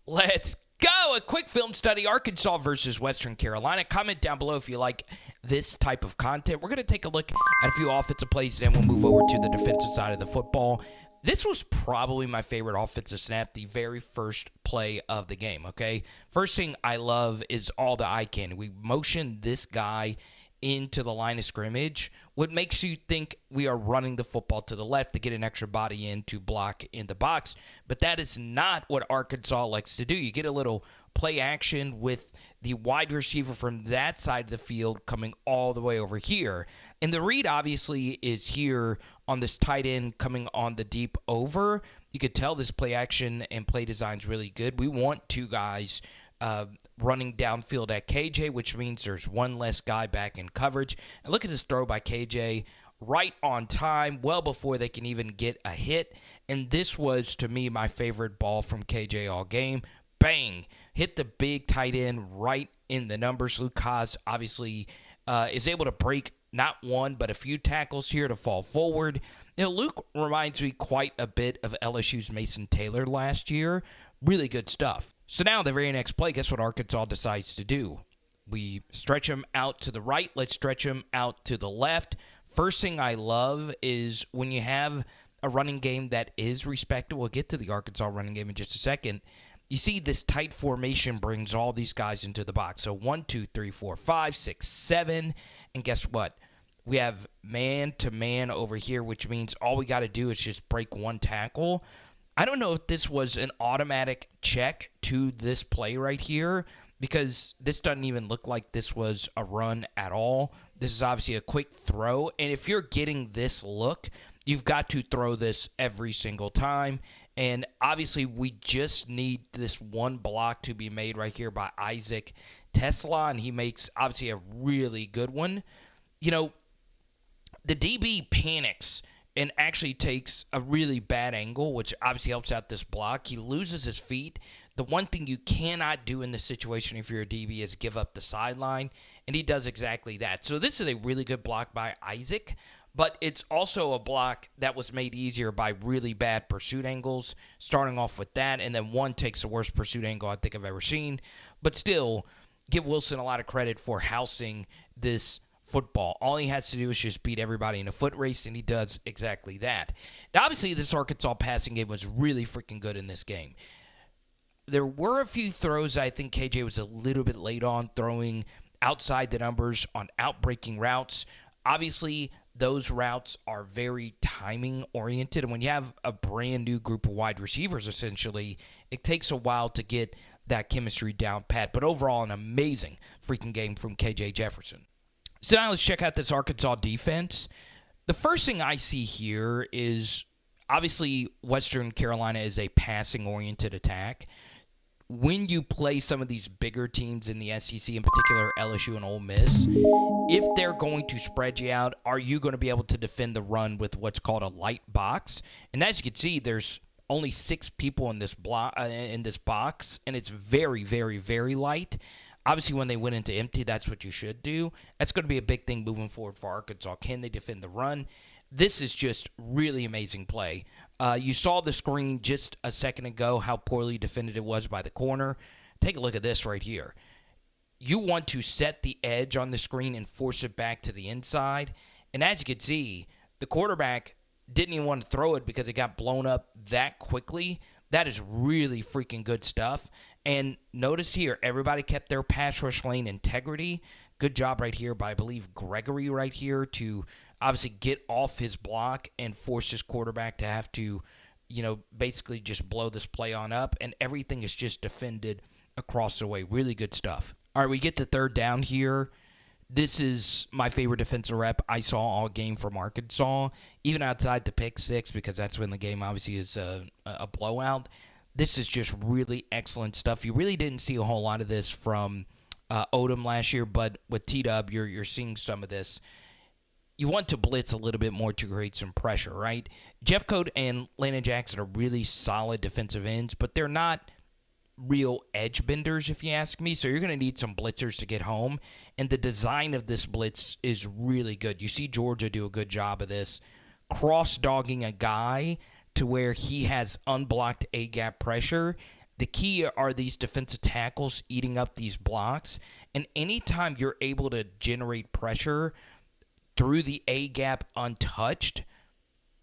Let's go. A quick film study, Arkansas versus Western Carolina. Comment down below if you like this type of content. We're going to take a look at a few offensive plays, and then we'll move over to the defensive side of the football. This was probably my favorite offensive snap, the very first play of the game, okay? First thing I love is all the eye candy. We motion this guy into the line of scrimmage. What makes you think we are running the football to the left to get an extra body in to block in the box, but that is not what Arkansas likes to do. You get a little play action with the wide receiver from that side of the field coming all the way over here. And the read obviously is here on this tight end coming on the deep over. You could tell this play action and play design is really good. We want two guys running downfield at KJ, which means there's one less guy back in coverage. And look at this throw by KJ, right on time, well before they can even get a hit. And this was, to me, my favorite ball from KJ all game. Bang! Hit the big tight end right in the numbers. Luke Haas obviously is able to break not one, but a few tackles here to fall forward. You know, Luke reminds me quite a bit of LSU's Mason Taylor last year. Really good stuff. So now the very next play, guess what Arkansas decides to do? We stretch him out to the right. Let's stretch him out to the left. First thing I love is when you have a running game that is respectable. We'll get to the Arkansas running game in just a second. You see this tight formation brings all these guys into the box. So 1, 2, 3, 4, 5, 6, 7. And guess what? We have man-to-man over here, which means all we got to do is just break one tackle. I don't know if this was an automatic check to this play right here, because this doesn't even look like this was a run at all. This is obviously a quick throw, and if you're getting this look, you've got to throw this every single time. And obviously, we just need this one block to be made right here by Isaac Teslaa, and he makes, obviously, a really good one. You know, the DB panics and actually takes a really bad angle, which obviously helps out this block. He loses his feet. The one thing you cannot do in this situation if you're a DB is give up the sideline, and he does exactly that. So this is a really good block by Isaac, but it's also a block that was made easier by really bad pursuit angles, starting off with that, and then one takes the worst pursuit angle I think I've ever seen. But still, give Wilson a lot of credit for housing this football. All he has to do is just beat everybody in a foot race, and he does exactly that. Now, obviously, this Arkansas passing game was really freaking good in this game. There were a few throws I think KJ was a little bit late on, throwing outside the numbers on outbreaking routes. Obviously, those routes are very timing-oriented, and when you have a brand-new group of wide receivers, essentially, it takes a while to get that chemistry down pat. But overall, an amazing freaking game from KJ Jefferson. So now let's check out this Arkansas defense. The first thing I see here is, obviously, Western Carolina is a passing-oriented attack. When you play some of these bigger teams in the SEC, in particular LSU and Ole Miss, if they're going to spread you out, are you going to be able to defend the run with what's called a light box? And as you can see, there's only 6 people in this box, and it's very, very, very light. Obviously, when they went into empty, that's what you should do. That's going to be a big thing moving forward for Arkansas. Can they defend the run? This is just really amazing play. You saw the screen just a second ago, how poorly defended it was by the corner. Take a look at this right here. You want to set the edge on the screen and force it back to the inside. And as you can see, the quarterback didn't even want to throw it because it got blown up that quickly. That is really freaking good stuff. And notice here, everybody kept their pass rush lane integrity. Good job right here by, I believe, Gregory right here to obviously get off his block and force his quarterback to have to, basically just blow this play on up. And everything is just defended across the way. Really good stuff. All right, we get to third down here. This is my favorite defensive rep I saw all game from Arkansas, even outside the pick six, because that's when the game obviously is a blowout. This is just really excellent stuff. You really didn't see a whole lot of this from Odom last year, but with T-Dub, you're seeing some of this. You want to blitz a little bit more to create some pressure, right? Jeffcoat and Landon Jackson are really solid defensive ends, but they're not real edge benders, if you ask me. So you're going to need some blitzers to get home. And the design of this blitz is really good. You see Georgia do a good job of this, cross-dogging a guy to where he has unblocked A-gap pressure. The key are these defensive tackles eating up these blocks. And anytime you're able to generate pressure through the A-gap untouched,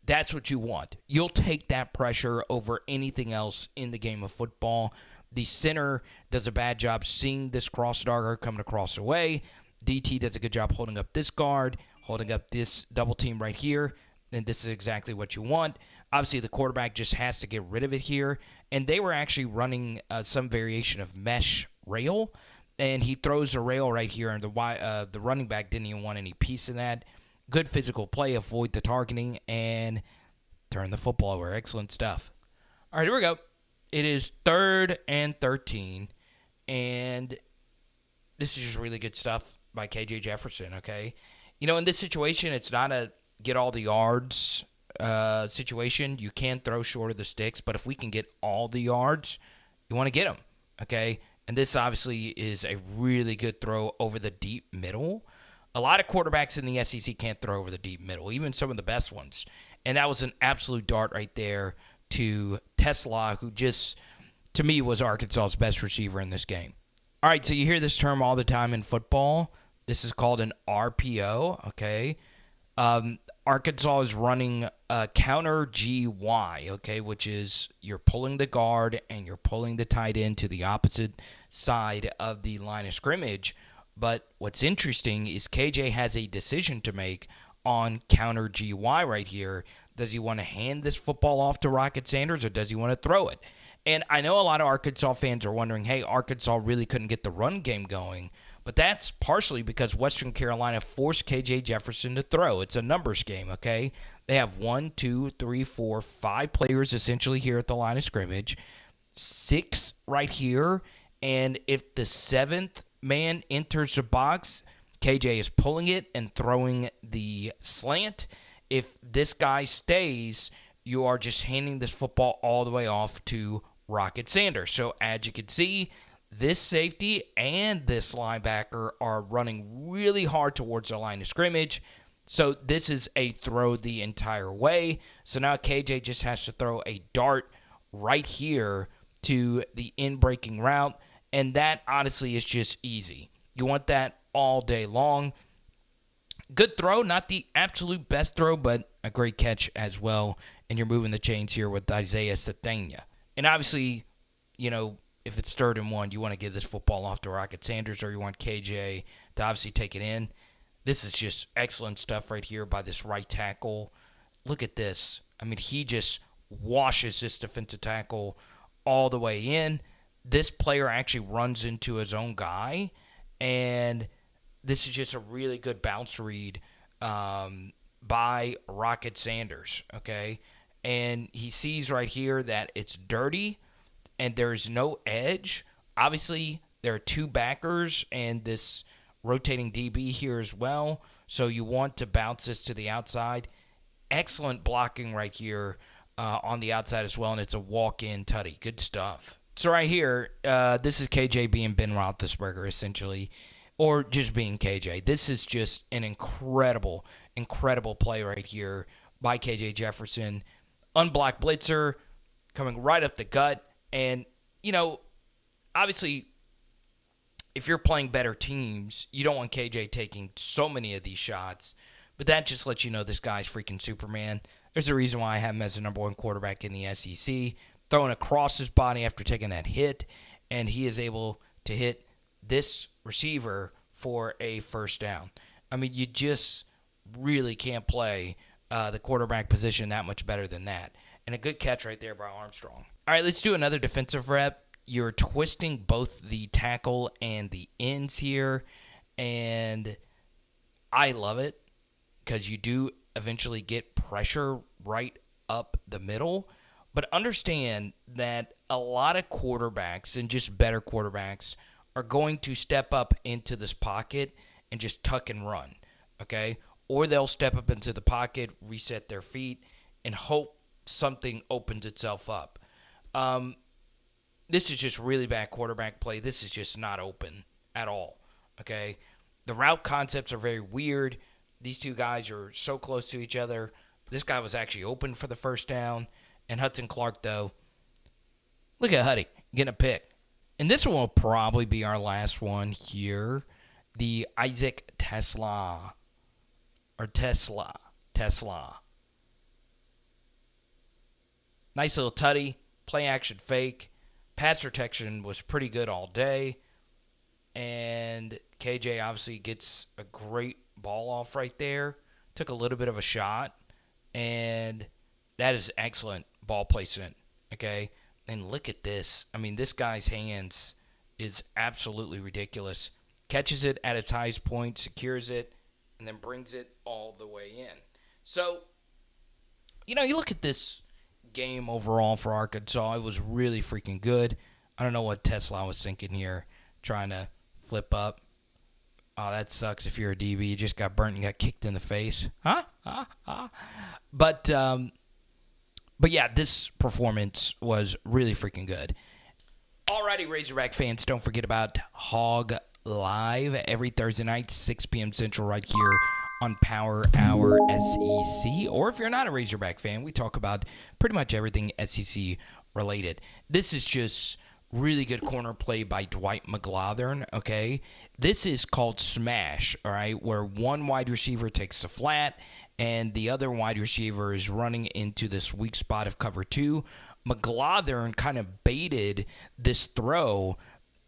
that's what you want. You'll take that pressure over anything else in the game of football. The center does a bad job seeing this cross darter coming across the way. DT does a good job holding up this guard, holding up this double team right here, and this is exactly what you want. Obviously, the quarterback just has to get rid of it here, and they were actually running some variation of mesh rail, and he throws a rail right here, and the running back didn't even want any piece of that. Good physical play, avoid the targeting, and turn the football over. Excellent stuff. All right, here we go. It is 3rd and 13, and this is just really good stuff by KJ Jefferson, okay? You know, in this situation, it's not a get all the yards situation. You can throw short of the sticks, but if we can get all the yards, you want to get them, okay? And this obviously is a really good throw over the deep middle. A lot of quarterbacks in the SEC can't throw over the deep middle, even some of the best ones. And that was an absolute dart right there to Teslaa, who just, to me, was Arkansas's best receiver in this game. All right, so you hear this term all the time in football. This is called an RPO, okay? Arkansas is running a counter GY, okay, which is you're pulling the guard and you're pulling the tight end to the opposite side of the line of scrimmage. But what's interesting is KJ has a decision to make on counter GY right here. Does he want to hand this football off to Rocket Sanders or does he want to throw it? And I know a lot of Arkansas fans are wondering, hey, Arkansas really couldn't get the run game going. But that's partially because Western Carolina forced KJ Jefferson to throw. It's a numbers game, okay? They have 1, 2, 3, 4, 5 players essentially here at the line of scrimmage. 6 right here. And if the 7th man enters the box, KJ is pulling it and throwing the slant. If this guy stays, you are just handing this football all the way off to Rocket Sanders. So as you can see, this safety and this linebacker are running really hard towards the line of scrimmage. So this is a throw the entire way. So now KJ just has to throw a dart right here to the in-breaking route. And that, honestly, is just easy. You want that all day long. Good throw, not the absolute best throw, but a great catch as well. And you're moving the chains here with Isaiah Sategna. And obviously, you know, if it's 3rd and 1, you want to give this football off to Rocket Sanders or you want KJ to obviously take it in. This is just excellent stuff right here by this right tackle. Look at this. I mean, he just washes this defensive tackle all the way in. This player actually runs into his own guy, and this is just a really good bounce read by Rocket Sanders, okay? And he sees right here that it's dirty and there's no edge. Obviously, there are 2 backers and this rotating DB here as well, so you want to bounce this to the outside. Excellent blocking right here on the outside as well, and it's a walk-in tutty. Good stuff. So right here, this is KJ being Ben Roethlisberger, essentially, or just being KJ. This is just an incredible, incredible play right here by KJ Jefferson. Unblocked blitzer coming right up the gut. And, you know, obviously, if you're playing better teams, you don't want KJ taking so many of these shots. But that just lets you know this guy's freaking Superman. There's a reason why I have him as the number 1 quarterback in the SEC. Throwing across his body after taking that hit, and he is able to hit this receiver for a first down. I mean, you just really can't play the quarterback position that much better than that. And a good catch right there by Armstrong. All right, let's do another defensive rep. You're twisting both the tackle and the ends here, and I love it because you do eventually get pressure right up the middle. But understand that a lot of quarterbacks, and just better quarterbacks, are going to step up into this pocket and just tuck and run, okay? Or they'll step up into the pocket, reset their feet, and hope something opens itself up. This is just really bad quarterback play. This is just not open at all, okay? The route concepts are very weird. These 2 guys are so close to each other. This guy was actually open for the first down. And Hudson Clark, though, look at Huddy. getting a pick. And this one will probably be our last one here. The Isaac Teslaa. Nice little tutty. Play action fake. Pass protection was pretty good all day. And KJ obviously gets a great ball off right there. Took a little bit of a shot. And that is excellent ball placement. Okay? And look at this. I mean, this guy's hands is absolutely ridiculous. Catches it at its highest point, secures it, and then brings it all the way in. So, you look at this game overall for Arkansas. It was really freaking good. I don't know what Teslaa was thinking here, trying to flip up. Oh, that sucks if you're a DB. You just got burnt and got kicked in the face. But yeah, this performance was really freaking good. Alrighty, Razorback fans, don't forget about Hog Live every Thursday night, 6 p.m. Central, right here on Power Hour SEC. Or if you're not a Razorback fan, we talk about pretty much everything SEC related. This is just really good corner play by Dwight McGlothern, okay? This is called smash, all right, where one wide receiver takes the flat and the other wide receiver is running into this weak spot of cover 2. McGlothern kind of baited this throw.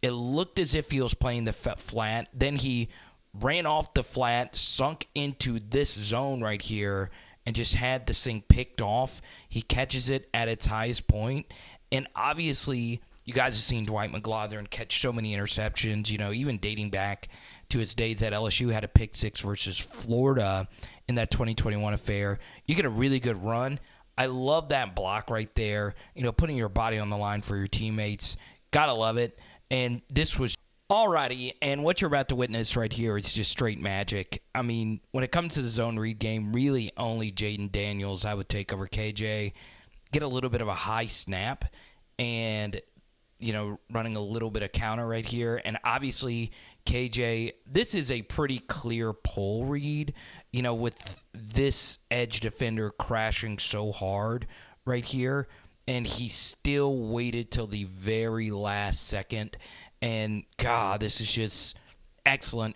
It looked as if he was playing the flat. Then he ran off the flat, sunk into this zone right here, and just had this thing picked off. He catches it at its highest point. And obviously, you guys have seen Dwight McGlothern catch so many interceptions, even dating back to his days at LSU, had a pick 6 versus Florida in that 2021 affair. You get a really good run. I love that block right there, putting your body on the line for your teammates. Gotta love it. And this was alrighty. And what you're about to witness right here is just straight magic. I mean, when it comes to the zone read game, really only Jaden Daniels I would take over KJ. Get a little bit of a high snap and running a little bit of counter right here. And obviously, KJ, this is a pretty clear pull read, with this edge defender crashing so hard right here. And he still waited till the very last second. And, God, this is just excellent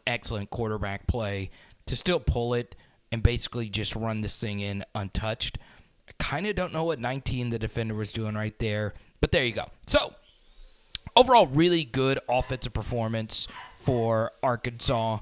quarterback play to still pull it and basically just run this thing in untouched. I kind of don't know what 19 the defender was doing right there. But there you go. So, overall, really good offensive performance for Arkansas.